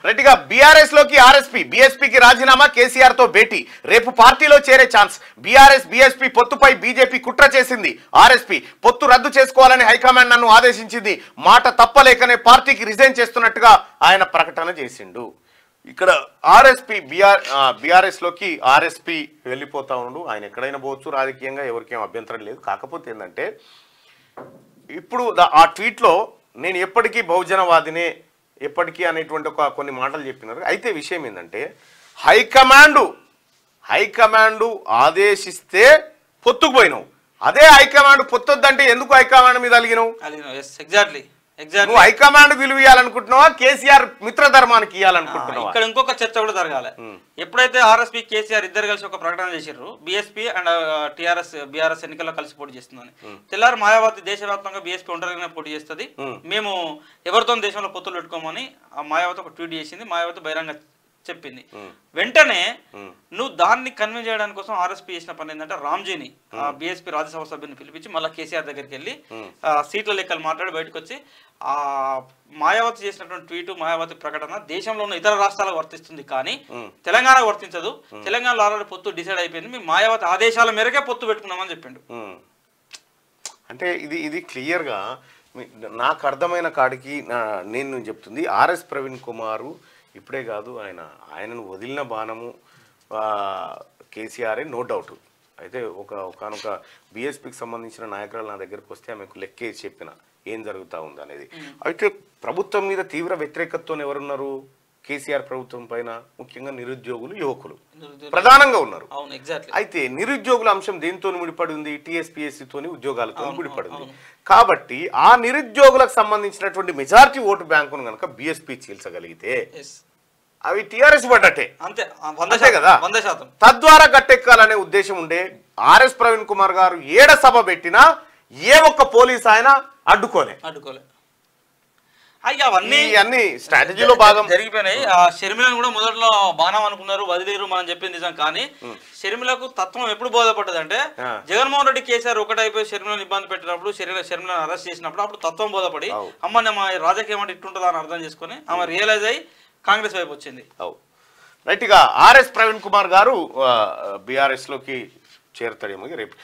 రెడ్డిగా BRS లోకి RSP బీఎస్పీకి రాజీనామా కేసీఆర్ తో భేటీ రేపు పార్టీలో చేరే ఛాన్స్ బీఆర్ఎస్ బీఎస్పీ పొత్తుపై బీజేపీ కుట్ర చేసింది ఆర్ఎస్పీ పొత్తు రద్దు చేసుకోవాలని హైకమాండ్ నన్ను ఆదేశించింది మాట తప్పలేకనే పార్టీకి రిజైన్ చేస్తున్నట్టుగా ఆయన ప్రకటన చేసిండు ఇక్కడ ఆర్ఎస్పీ బీఆర్ఎస్ లోకి ఆర్ఎస్పీ వెళ్ళిపోతా ఉండు ఆయన ఎక్కడైనా పోవచ్చు రాజకీయంగా ఎవరికేం అభ్యంతరం లేదు కాకపోతే ఏంటంటే ఇప్పుడు ఆ ట్వీట్లో నేను ఎప్పటికీ బహుజనవాదినే ఎప్పటికీ అనేటువంటి కొన్ని మాటలు చెప్పినారు అయితే విషయం ఏంటంటే హైకమాండ్ ఆదేశిస్తే పొత్తుకు పోయినావు అదే హైకమాండ్ పొత్తొద్దంటే ఎందుకు హైకమాండ్ మీద అలిగినావు నువ్వు హైకమాండ్ విలువ ఇవ్వాలనుకుంటున్నావా కేసీఆర్ మిత్రధర్మానికి ఇవ్వాలనుకుంటున్నావా ఇక్కడ ఇంకొక చర్చ కూడా జరగాలి ఎప్పుడైతే ఆర్ఎస్పీ కేసీఆర్ ఇద్దరు కలిసి ఒక ప్రకటన చేశారు బీఎస్పీ అండ్ బీఆర్ఎస్ ఎన్నికల్లో కలిసి పోటీ చేస్తుందని తెల్లారు మాయావతి దేశవ్యాప్తంగా బీఎస్పీ ఒంటరిగానే పోటీ చేస్తుంది మేము ఎవరితో దేశంలో పొత్తులు పెట్టుకోమని ఆ మాయావతి ఒక ట్వీట్ చేసింది మాయావతి బహిరంగ చెప్పింది వెంటనే నువ్వు దాన్ని కన్విన్స్ చేయడానికి కోసం ఆర్ఎస్పీ చేసిన పని ఏంటంటే రామ్జీని బీఎస్పీ రాజ్యసభ సభ్యుని పిలిపించి మళ్ళీ కేసీఆర్ దగ్గరికి వెళ్ళి సీట్ల లెక్కలు మాట్లాడి బయటకు వచ్చి ఆ మాయావతి చేసినటువంటి ట్వీట్ మాయావతి ప్రకటన దేశంలో ఉన్న ఇతర రాష్ట్రాలకు వర్తిస్తుంది కానీ తెలంగాణకు వర్తించదు తెలంగాణలో ఆల్రెడీ పొత్తు డిసైడ్ అయిపోయింది మేము మాయావతి ఆదేశాల మేరకే పొత్తు పెట్టుకున్నామని చెప్పిండు అంటే ఇది క్లియర్గా నాకు అర్థమైన కాడికి నేను చెప్తుంది ఆర్ఎస్ ప్రవీణ్ కుమారు ఇప్పుడే కాదు ఆయనను వదిలిన బాణము కేసీఆర్ నో డౌట్ అయితే ఒకనొక బీఎస్పీకి సంబంధించిన నాయకురాలు నా దగ్గరకు వస్తే ఆమెకు లెక్కేసి చెప్పిన ఏం జరుగుతూ ఉంది అనేది అయితే ప్రభుత్వం మీద తీవ్ర వ్యతిరేకతతో ఎవరున్నారు కేసీఆర్ ప్రభుత్వం పైన ముఖ్యంగా నిరుద్యోగులు యువకులు ప్రధానంగా ఉన్నారు అయితే నిరుద్యోగుల అంశం దేనితో ముడిపడి ఉంది టీఎస్పీఎస్సీతోని ఉద్యోగాలతో ముడిపడి ఉంది కాబట్టి ఆ నిరుద్యోగులకు సంబంధించినటువంటి మెజారిటీ ఓటు బ్యాంకును కనుక బీఎస్పీ చీల్చగలిగితే అవి టీఆర్ఎస్ పడ్డట్టే అంతే కదా తద్వారా గట్టెక్కాలనే ఉద్దేశం ఉండే ఆర్ఎస్ ప్రవీణ్ కుమార్ గారు ఏడ సభ పెట్టినా ఏ ఒక్క పోలీస్ ఆయన అడ్డుకోలే అవన్నీ స్ట్రాటజీలో భాగం జరిగిపోయినాయి షర్మిలను కూడా మొదట్లో బాణం అనుకున్నారు వదిలేరు మనం చెప్పింది నిజం కానీ షర్మిలకు తత్వం ఎప్పుడు బోధపడ్డది అంటే జగన్మోహన్ రెడ్డి కేసీఆర్ ఒకటైపోయి షర్మిలను ఇబ్బంది పెట్టినప్పుడు షర్మిలను అరెస్ట్ చేసినప్పుడు అప్పుడు తత్వం బోధపడి అమ్మ మా రాజకీయం అంటే ఇట్టుంటుందా అని అర్థం చేసుకుని ఆమె రియలైజ్ అయ్యి కాంగ్రెస్ వైపు వచ్చింది రైట్గా ఆర్ఎస్ ప్రవీణ్ కుమార్ గారు బీఆర్ఎస్ లోకి చేరుతాడేమో రేపు